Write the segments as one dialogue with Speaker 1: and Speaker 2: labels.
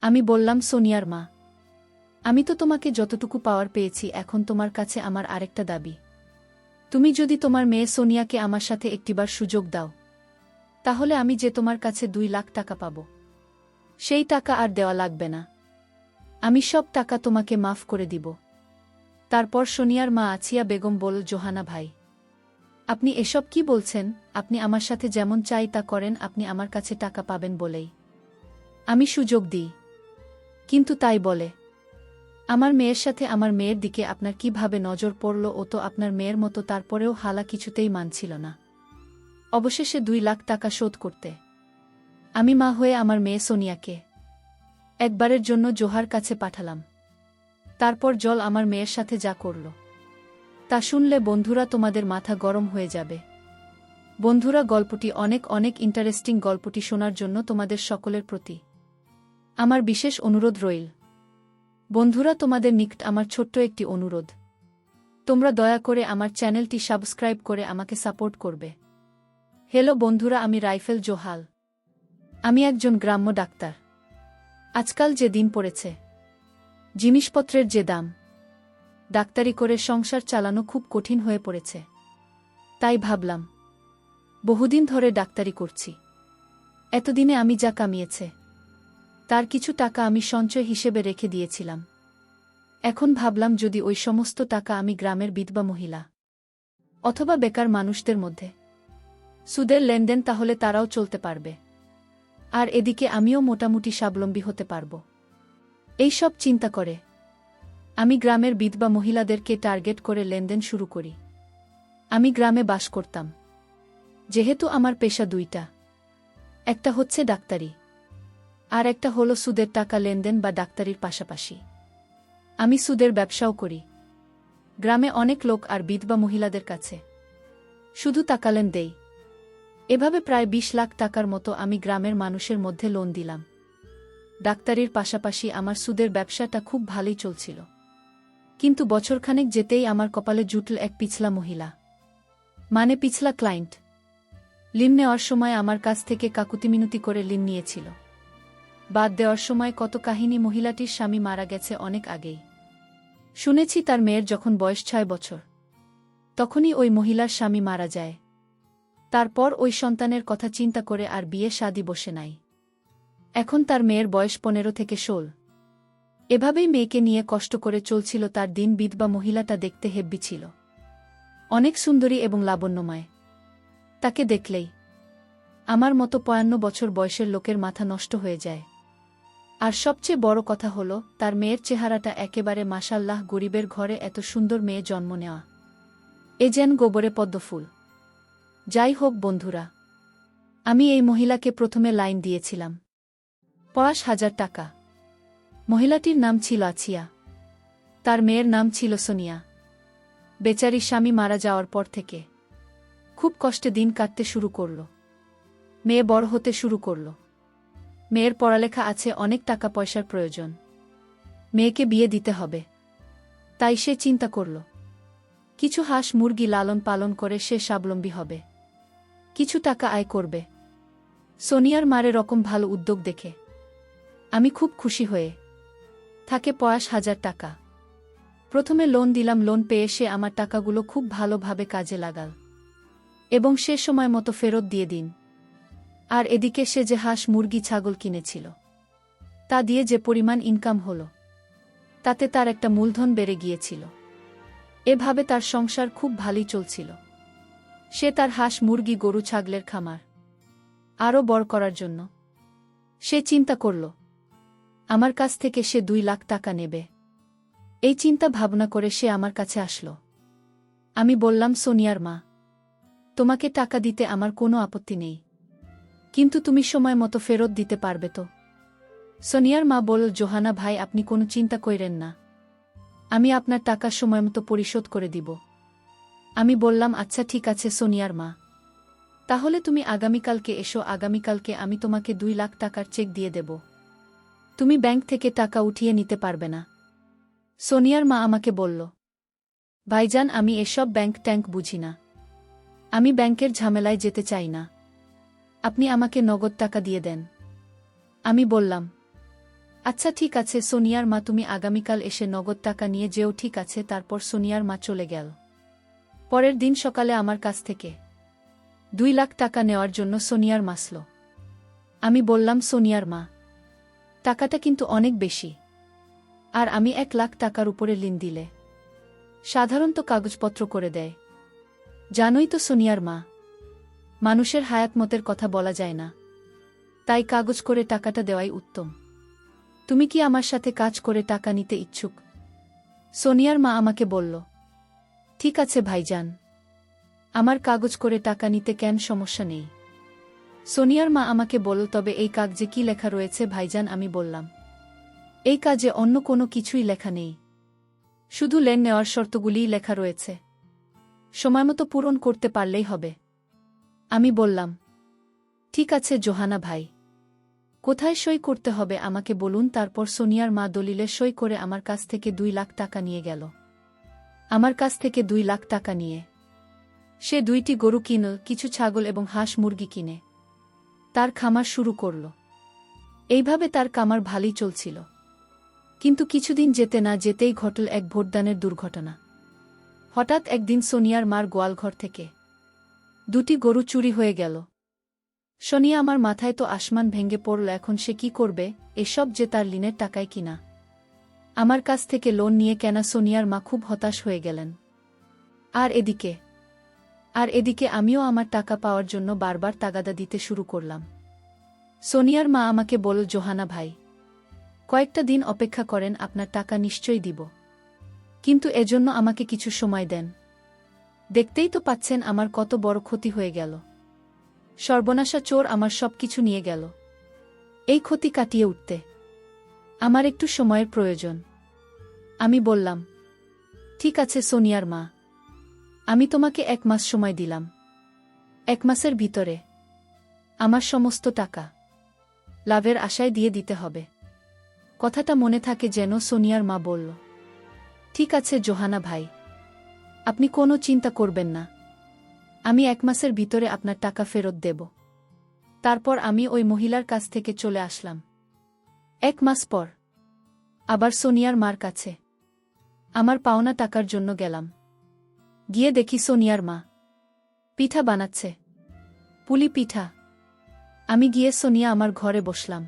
Speaker 1: আমি বললাম, সোনিয়ার মা, আমি তো তোমাকে যতটুকু পাওয়ার পেয়েছি, এখন তোমার কাছে আমার আরেকটা দাবি। তুমি যদি তোমার মেয়ে সোনিয়াকে আমার সাথে একটিবার সুযোগ দাও, তাহলে আমি যে তোমার কাছে 2 লাখ টাকা পাব, সেই টাকা আর দেওয়া লাগবে না। আমি সব টাকা তোমাকে মাফ করে দিব। তারপর সোনিয়ার মা আছিয়া বেগম বলল, জোহানা ভাই, আপনি এসব কি বলছেন? আপনি আমার সাথে যেমন চাই তা করেন, আপনি আমার কাছে টাকা পাবেন বলেই আমি সুযোগ দিই। কিন্তু তাই বলে আমার মেয়ের সাথে আমার মেয়ের দিকে আপনার কিভাবে নজর পড়ল? ও তো আপনার মেয়ের মতো, তারপরেও হালা কিছুতেই মানছিল না। অবশেষে 2 লাখ টাকা শোধ করতে আমি মা হয়ে আমার মেয়ে সোনিয়াকে একবারের জন্য জোহার কাছে পাঠালাম। তারপর জল আমার মেয়ের সাথে যা করল তা শুনলে বন্ধুরা তোমাদের মাথা গরম হয়ে যাবে। বন্ধুরা, গল্পটি অনেক অনেক ইন্টারেস্টিং। গল্পটি শোনার জন্য তোমাদের সকলের প্রতি আমার বিশেষ অনুরোধ রইল। বন্ধুরা, তোমাদের নিকট আমার ছোট্ট একটি অনুরোধ, তোমরা দয়া করে আমার চ্যানেলটি সাবস্ক্রাইব করে আমাকে সাপোর্ট করবে। হ্যালো বন্ধুরা, আমি রাইফেল জোহাল। আমি একজন গ্রাম্য ডাক্তার। আজকাল যে দিন পড়েছে, জিনিসপত্রের যে দাম, ডাক্তারি করে সংসার চালানো খুব কঠিন হয়ে পড়েছে। তাই ভাবলাম, বহুদিন ধরে ডাক্তারি করছি, এতদিনে আমি যা কামিয়েছে তার কিছু টাকা আমি সঞ্চয় হিসেবে রেখে দিয়েছিলাম। এখন ভাবলাম, যদি ওই সমস্ত টাকা আমি গ্রামের বিধবা মহিলা অথবা বেকার মানুষদের মধ্যে সুদের লেনদেন, তাহলে তারাও চলতে পারবে, আর এদিকে আমিও মোটামুটি স্বাবলম্বী হতে পারব। এই সব চিন্তা করে আমি গ্রামের বিধবা মহিলাদেরকে টার্গেট করে লেনদেন শুরু করি। আমি গ্রামে বাস করতাম, যেহেতু আমার পেশা 2টা, একটা হচ্ছে ডাক্তারি আর একটা হলো সুদের টাকা লেনদেন বা ডাক্তারির পাশাপাশি আমি সুদের ব্যবসাও করি। গ্রামে অনেক লোক আর বিধবা মহিলাদের কাছে শুধু টাকা লেন দেই। এভাবে প্রায় 20 লাখ টাকার মতো আমি গ্রামের মানুষের মধ্যে লোন দিলাম। ডাক্তারির পাশাপাশি আমার সুদের ব্যবসাটা খুব ভালোই চলছিল। কিন্তু বছরখানেক যেতেই আমার কপালে জুটল এক পিছলা মহিলা, মানে পিছলা ক্লায়েন্ট। ঋণ নেওয়ার সময় আমার কাছ থেকে কাকুতিমিনতি করে ঋণ নিয়েছিল। বাদ দেওয়ার সময় কত কাহিনী। মহিলাটির স্বামী মারা গেছে অনেক আগেই। শুনেছি তার মেয়ের যখন বয়স 6 বছর, তখনই ওই মহিলার স্বামী মারা যায়। তারপর ওই সন্তানের কথা চিন্তা করে আর বিয়ে শাদী বসে নাই। এখন তার মেয়ের বয়স 15 থেকে 16। এভাবেই মেয়েকে নিয়ে কষ্ট করে চলছিল তার দিন। বিধবা মহিলাটা দেখতে হেব্বি ছিল, অনেক সুন্দরী এবং লাবণ্যময়। তাকে দেখলেই আমার মতো 55 বছর বয়সের লোকের মাথা নষ্ট হয়ে যায়। আর সবচেয়ে বড় কথা হলো, তার মেয়ের চেহারাটা একেবারে মাশাল্লাহ। গরিবের ঘরে এত সুন্দর মেয়ে জন্ম নেওয়া, এ যেন গোবরে পদ্মফুল। যাই হোক বন্ধুরা, আমি এই মহিলাকে প্রথমে লাইন দিয়েছিলাম 50,000 টাকা। মহিলাটির নাম ছিল আছিয়া, তার মেয়ের নাম ছিল সোনিয়া। বেচারি স্বামী মারা যাওয়ার পর থেকে খুব কষ্টে দিন কাটতে শুরু করল। মেয়ে বড় হতে শুরু করল। মেয়ের পড়ালেখা আছে, অনেক টাকা পয়সার প্রয়োজন। মেয়েকে বিয়ে দিতে হবে। তাই সে চিন্তা করল, কিছু হাঁস মুরগি লালন পালন করে সে স্বাবলম্বী হবে, কিছু টাকা আয় করবে। সোনিয়ার মারে রকম ভালো উদ্যোগ দেখে আমি খুব খুশি হয়ে থাকে 50,000 টাকা প্রথমে লোন দিলাম। লোন পেয়ে সে আমার টাকাগুলো খুব ভালোভাবে কাজে লাগাল এবং সে সময় মতো ফেরত দিয়ে দিন। আর এদিকে সে যে হাঁস মুরগি ছাগল কিনেছিল, তা দিয়ে যে পরিমাণ ইনকাম হল, তাতে তার একটা মূলধন বেড়ে গিয়েছিল। এভাবে তার সংসার খুব ভালোই চলছিল। সে তার হাঁস মুরগি গরু ছাগলের খামার আরও বড় করার জন্য সে চিন্তা করল, আমার কাছ থেকে সে 2 লাখ টাকা নেবে। এই চিন্তা ভাবনা করে সে আমার কাছে আসলো। আমি বললাম, সোনিয়ার মা, তোমাকে টাকা দিতে আমার কোনো আপত্তি নেই, কিন্তু তুমি সময় মতো ফেরত দিতে পারবে তো? সোনিয়ার মা বলল, জোহানা ভাই, আপনি কোনো চিন্তা কইরেন না, আমি আপনার টাকা সময়মতো পরিশোধ করে দিব। আমি বললাম, আচ্ছা ঠিক আছে সোনিয়ার মা, তাহলে তুমি আগামীকালকে এসো। আগামীকালকে আমি তোমাকে 2 লাখ টাকার চেক দিয়ে দেব। তুমি ব্যাংক থেকে টাকা উঠিয়ে নিতে পারবে না। সোনিয়ার মা আমাকে বলল, ভাইজান, আমি এসব ব্যাংক ট্যাঙ্ক বুঝি না, আমি ব্যাংকের ঝামেলায় যেতে চাই না, আপনি আমাকে নগদ টাকা দিয়ে দেন। আমি বললাম, আচ্ছা ঠিক আছে সোনিয়ার মা, তুমি আগামীকাল এসে নগদ টাকা নিয়ে যেও, ঠিক আছে। তারপর সোনিয়ার মা চলে গেল। পরের দিন সকালে আমার কাছ থেকে 2 লাখ টাকা নেওয়ার জন্য সোনিয়ার মাসল। আমি বললাম, সোনিয়ার মা, টাকাটা কিন্তু অনেক বেশি, আর আমি 1 লাখ টাকার উপরে ঋণ দিলে সাধারণত কাগজপত্র করে দেয়। জানোই তো সোনিয়ার মা, মানুষের হায়াতমতের কথা বলা যায় না, তাই কাগজ করে টাকাটা দেওয়াই উত্তম। তুমি কি আমার সাথে কাজ করে টাকা নিতে ইচ্ছুক? সোনিয়ার মা আমাকে বলল, ঠিক আছে ভাইজান, আমার কাগজ করে টাকা নিতে কেন সমস্যা নেই। সোনিয়ার মা আমাকে বলল, তবে এই কাগজে কি লেখা রয়েছে ভাইজান? আমি বললাম, এই কাজে অন্য কোনো কিছুই লেখা নেই, শুধু লেন নেওয়ার শর্তগুলিই লেখা রয়েছে, সময়মতো পূরণ করতে পারলেই হবে। আমি বললাম, ঠিক আছে জোহানা ভাই, কোথায় সই করতে হবে আমাকে বলুন। তারপর সোনিয়ার মা দলিলে সই করে আমার কাছ থেকে 2 লাখ টাকা নিয়ে গেল। আমার কাছ থেকে 2 লাখ টাকা নিয়ে সে 2টি গরু কিনল, কিছু ছাগল এবং হাঁস মুরগি কিনে তার খামার শুরু করল। এইভাবে তার কামার ভালোই চলছিল। কিন্তু কিছুদিন যেতে না যেতেই ঘটল এক ভোটদানের দুর্ঘটনা। হঠাৎ একদিন সোনিয়ার মার গোয়ালঘর থেকে 2টি গরু চুরি হয়ে গেল। সোনিয়া আমার মাথায় তো আসমান ভেঙে পড়ল। এখন সে কি করবে? এসব যে তার ঋণের টাকায় কিনা, আমার কাছ থেকে লোন নিয়ে কেনা। সোনিয়ার মা খুব হতাশ হয়ে গেলেন। আর এদিকে আমিও আমার টাকা পাওয়ার জন্য বারবার তাগাদা দিতে শুরু করলাম। সোনিয়ার মা আমাকে বলল, জোহানা ভাই, কয়েকটা দিন অপেক্ষা করেন, আপনার টাকা নিশ্চয়ই দিব, কিন্তু এজন্য আমাকে কিছু সময় দেন। দেখতেই তো পাচ্ছেন আমার কত বড় ক্ষতি হয়ে গেল। সর্বনাশা চোর আমার সব কিছু নিয়ে গেল। এই ক্ষতি কাটিয়ে উঠতে আমার একটু সময়ের প্রয়োজন। আমি বললাম, ঠিক আছে সোনিয়ার মা, আমি তোমাকে 1 মাস সময় দিলাম। 1 মাসের ভিতরে আমার সমস্ত টাকা লাভের আশায় দিয়ে দিতে হবে। কথাটা মনে থাকে যেন। সোনিয়ার মা বলল, ঠিক আছে জোহানা ভাই, আপনি কোনো চিন্তা করবেন না, আমি 1 মাসের ভিতরে আপনার টাকা ফেরত দেব। তারপর আমি ওই মহিলার কাছ থেকে চলে আসলাম। 1 মাস পর আবার সোনিয়ার মার কাছে আমার পাওনা টাকার জন্য গেলাম। গিয়ে দেখি সোনিয়ার মা পিঠা বানাচ্ছে, পুলি পিঠা। আমি গিয়ে সোনিয়া আমার ঘরে বসলাম।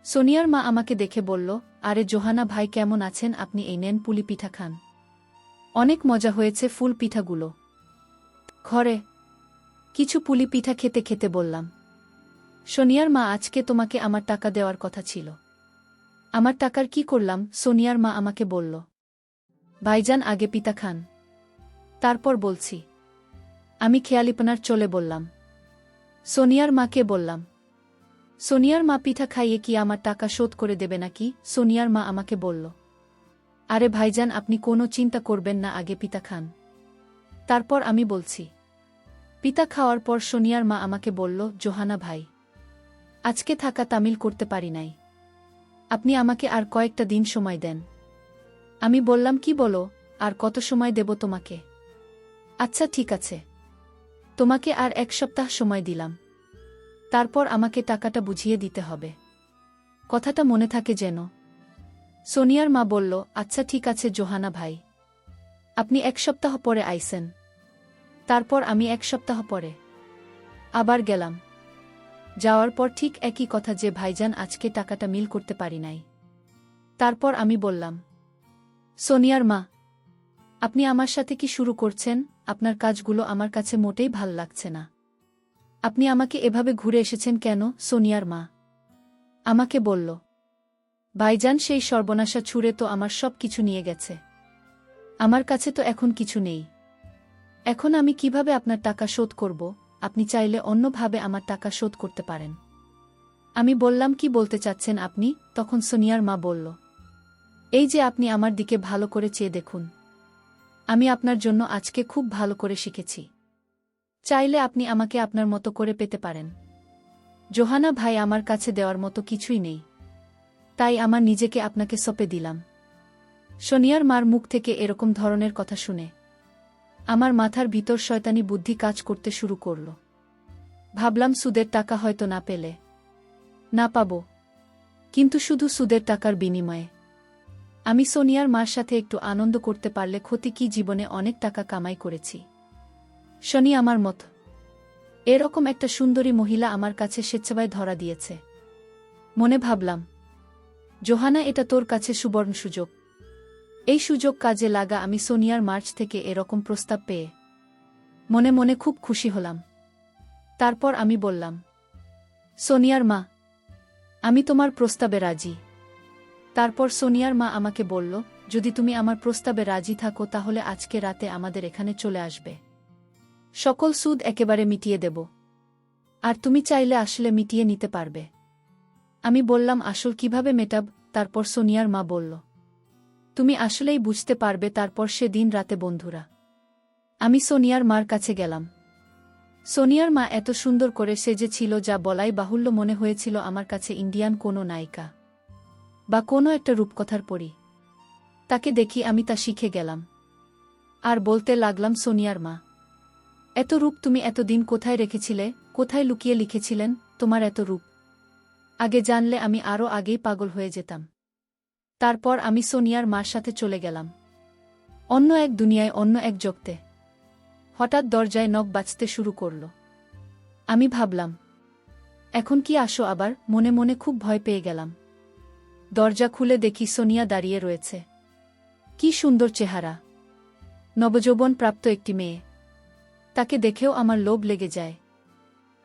Speaker 1: সোনিয়ার মা আমাকে দেখে বলল, আরে জোহানা ভাই, কেমন আছেন আপনি? এই নেন পুলি পিঠা খান, অনেক মজা হয়েছে ফুল পিঠাগুলো। ঘরে কিছু পুলি পিঠা খেতে খেতে বললাম, সোনিয়ার মা, আজকে তোমাকে আমার টাকা দেওয়ার কথা ছিল, আমার টাকার কি করলাম? সোনিয়ার মা আমাকে বলল, ভাইজান আগে পিঠা খান, তারপর বলছি। আমি খেয়ালিপনার চলে বললাম। সোনিয়ার মাকে বললাম, সোনিয়ার মা পিঠা খাইয়ে কি আমার টাকা শোধ করে দেবে নাকি? সোনিয়ার মা আমাকে বলল, আরে ভাইজান, আপনি কোনো চিন্তা করবেন না, আগে পিঠা খান, তারপর আমি বলছি। পিতা খাওয়ার পর সোনিয়ার মা আমাকে বলল, জোহানা ভাই, আজকে থাকা তামিল করতে পারি নাই, আপনি আমাকে আর কয়েকটা দিন সময় দেন। আমি বললাম, কি বলো? আর কত সময় দেব তোমাকে? আচ্ছা ঠিক আছে, তোমাকে আর 1 সপ্তাহ সময় দিলাম, তারপর আমাকে টাকাটা বুঝিয়ে দিতে হবে। কথাটা মনে থাকে যেন। সোনিয়ার মা বলল, আচ্ছা ঠিক আছে জোহানা ভাই, আপনি 1 সপ্তাহ পরে আইসেন। তারপর আমি 1 সপ্তাহ পরে আবার গেলাম। যাওয়ার পর ঠিক একই কথা, যে ভাইজান আজকে টাকাটা মিল করতে পারি নাই। তারপর আমি বললাম, সোনিয়ার মা, আপনি আমার সাথে কি শুরু করছেন? আপনার কাজগুলো আমার কাছে মোটেই ভাল লাগছে না। আপনি আমাকে এভাবে ঘুরে এসেছেন কেন? সোনিয়ার মা আমাকে বলল, ভাইজান সেই সর্বনাশা ছুঁড়ে তো আমার সব কিছু নিয়ে গেছে, আমার কাছে তো এখন কিছু নেই। এখন আমি কিভাবে আপনার টাকা শোধ করব? আপনি চাইলে অন্যভাবে আমার টাকা শোধ করতে পারেন। আমি বললাম, কি বলতে চাচ্ছেন আপনি? তখন সোনিয়ার মা বলল, এই যে আপনি আমার দিকে ভালো করে চেয়ে দেখুন, আমি আপনার জন্য আজকে খুব ভালো করে শিখেছি, চাইলে আপনি আমাকে আপনার মতো করে পেতে পারেন। জোহানা ভাই, আমার কাছে দেওয়ার মতো কিছুই নেই, তাই আমার নিজেকে আপনাকে সঁপে দিলাম। সোনিয়ার মার মুখ থেকে এরকম ধরনের কথা শুনে আমার মাথার ভিতর শয়তানি বুদ্ধি কাজ করতে শুরু করল। ভাবলাম, সুদের টাকা হয়তো না পেলে না পাবো, কিন্তু শুধু সুদের টাকার বিনিময়ে। আমি সোনিয়ার মার সাথে একটু আনন্দ করতে পারলে ক্ষতি কি, জীবনে অনেক টাকা কামাই করেছি। শনি আমার মত এরকম একটা সুন্দরী মহিলা আমার কাছে স্বেচ্ছায় ধরা দিয়েছে। মনে ভাবলাম, জোহানা, এটা তোর কাছে সুবর্ণ সুযোগ। এই সুযোগ কাজে লাগা। আমি সোনিয়ার মার্চ থেকে এরকম প্রস্তাব পেয়ে মনে মনে খুব খুশি হলাম। তারপর আমি বললাম, সোনিয়ার মা, আমি তোমার প্রস্তাবে রাজি। তারপর সোনিয়ার মা আমাকে বলল, যদি তুমি আমার প্রস্তাবে রাজি থাকো তাহলে আজকে রাতে আমাদের এখানে চলে আসবে। সকল সুদ একেবারে মিটিয়ে দেব। আর তুমি চাইলে আসলে মিটিয়ে নিতে পারবে। আমি বললাম, আসল কিভাবে মেটাব? তারপর সোনিয়ার মা বলল, তুমি আসলেই বুঝতে পারবে। তারপর সেদিন রাতে বন্ধুরা আমি সোনিয়ার মার কাছে গেলাম। সোনিয়ার মা এত সুন্দর করে সেজেছিল যা বলাই বাহুল্য, মনে হয়েছিল আমার কাছে ইন্ডিয়ান কোনো নায়িকা বা কোনো একটা রূপকথার পরী। তাকে দেখি আমি তা শিখে গেলাম আর বলতে লাগলাম, সোনিয়ার মা, এত রূপ তুমি এতদিন কোথায় রেখেছিলে? কোথায় লুকিয়ে লিখেছিলেন তোমার এত রূপ? আগে জানলে আমি আরও আগেই পাগল হয়ে যেতাম। তারপর আমি সোনিয়ার মার সাথে চলে গেলাম অন্য এক দুনিয়ায়, অন্য এক জগতে। হঠাৎ দরজায় নখ বাজতে শুরু করল। আমি ভাবলাম, এখন কি আসো আবার? মনে মনে খুব ভয় পেয়ে গেলাম। দরজা খুলে দেখি সোনিয়া দাঁড়িয়ে রয়েছে। কি সুন্দর চেহারা, নবযৌবন প্রাপ্ত একটি মেয়ে। তাকে দেখেও আমার লোভ লেগে যায়।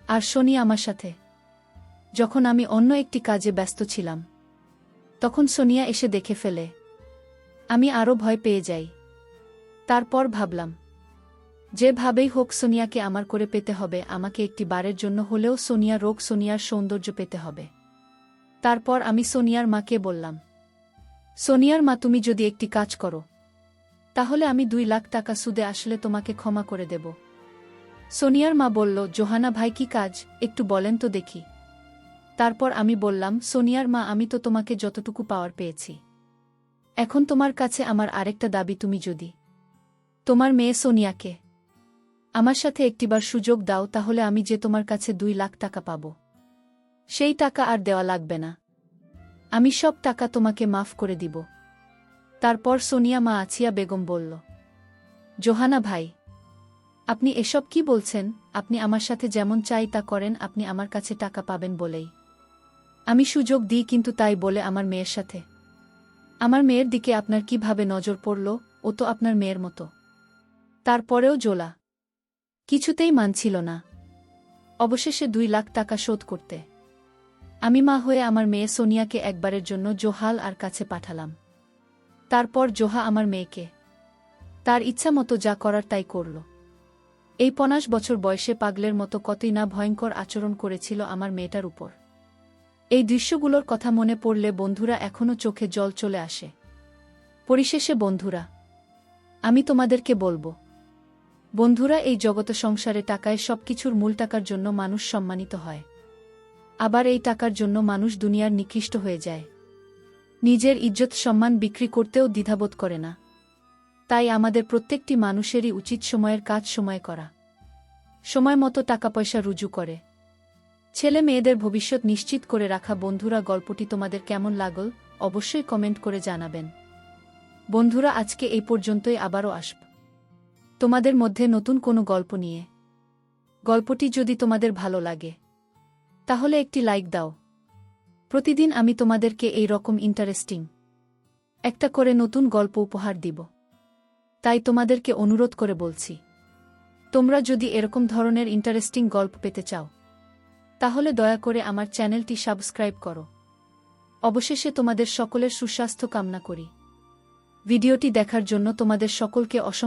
Speaker 1: আর সোনিয়া আমার সাথে। যখন আমি অন্য একটি কাজে ব্যস্ত ছিলাম তখন সোনিয়া এসে দেখে ফেলে। আমি আরও ভয় পেয়ে যাই। তারপর ভাবলাম, যেভাবেই হোক সোনিয়াকে আমার করে পেতে হবে। আমাকে একটি বারের জন্য হলেও সোনিয়ার সৌন্দর্য পেতে হবে। তারপর আমি সোনিয়ার মাকে বললাম, সোনিয়ার মা, তুমি যদি একটি কাজ করো তাহলে আমি 2 লাখ টাকা সুদে আসলে তোমাকে ক্ষমা করে দেব। সোনিয়ার মা বলল, জোহানা ভাই, কি কাজ একটু বলেন তো দেখি। তারপর আমি বললাম, সোনিয়ার মা, আমি তো তোমাকে যতটুকু পাওয়ার পেয়েছি। এখন তোমার কাছে আমার আরেকটা দাবি, তুমি যদি তোমার মেয়ে সোনিয়াকে আমার সাথে একটিবার সুযোগ দাও তাহলে আমি যে তোমার কাছে 2 লাখ টাকা পাব সেই টাকা আর দেওয়া লাগবে না। আমি সব টাকা তোমাকে মাফ করে দিব। তারপর সোনিয়া মা আছিয়া বেগম বলল, জোহানা ভাই, আপনি এসব কি বলছেন? আপনি আমার সাথে যেমন চাই তা করেন, আপনি আমার কাছে টাকা পাবেন বলেই আমি সুযোগ দিই। কিন্তু তাই বলে আমার মেয়ের সাথে, আমার মেয়ের দিকে আপনার কিভাবে নজর পড়ল? ও তো আপনার মেয়ের মতো। তারপরেও জোলা কিছুতেই মানছিল না। অবশেষে 2 লাখ টাকা শোধ করতে আমি মা হয়ে আমার মেয়ে সোনিয়াকে একবারের জন্য জোহাল আর কাছে পাঠালাম। তারপর জোহা আমার মেয়েকে তার ইচ্ছা মতো যা করার তাই করল। এই 50 বছর বয়সে পাগলের মতো কতই না ভয়ঙ্কর আচরণ করেছিল আমার মেয়েটার উপর। এই দৃশ্যগুলোর কথা মনে পড়লে বন্ধুরা এখনও চোখে জল চলে আসে। পরিশেষে বন্ধুরা, আমি তোমাদেরকে বলবো, বন্ধুরা, এই জগৎ সংসারে টাকায় সবকিছুর মূল। টাকার জন্য মানুষ সম্মানিত হয়, আবার এই টাকার জন্য মানুষ দুনিয়ার নিকৃষ্ট হয়ে যায়। নিজের ইজ্জত সম্মান বিক্রি করতেও দ্বিধাবোধ করে না। তাই আমাদের প্রত্যেকটি মানুষেরই উচিত সময়ের কাজ সময় করা, সময় মতো টাকা পয়সা রুজু করে ছেলে মেয়েদের ভবিষ্যৎ নিশ্চিত করে রাখা। বন্ধুরা, গল্পটি তোমাদের কেমন লাগল অবশ্যই কমেন্ট করে জানাবেন। বন্ধুরা, আজকে এই পর্যন্তই। আবারও আসব তোমাদের মধ্যে নতুন কোনো গল্প নিয়ে। গল্পটি যদি তোমাদের ভালো লাগে তাহলে একটি লাইক দাও। প্রতিদিন আমি তোমাদেরকে এই রকম ইন্টারেস্টিং একটা করে নতুন গল্প উপহার দিব। তাই তোমাদেরকে অনুরোধ করে বলছি, তোমরা যদি এরকম ধরনের ইন্টারেস্টিং গল্প পেতে চাও তাহলে দয়া করে আমার চ্যানেলটি সাবস্ক্রাইব করো। অবশেষে তোমাদের সকলের সুস্বাস্থ্য কামনা করি। ভিডিওটি দেখার জন্য তোমাদের সকলকে অসংখ্য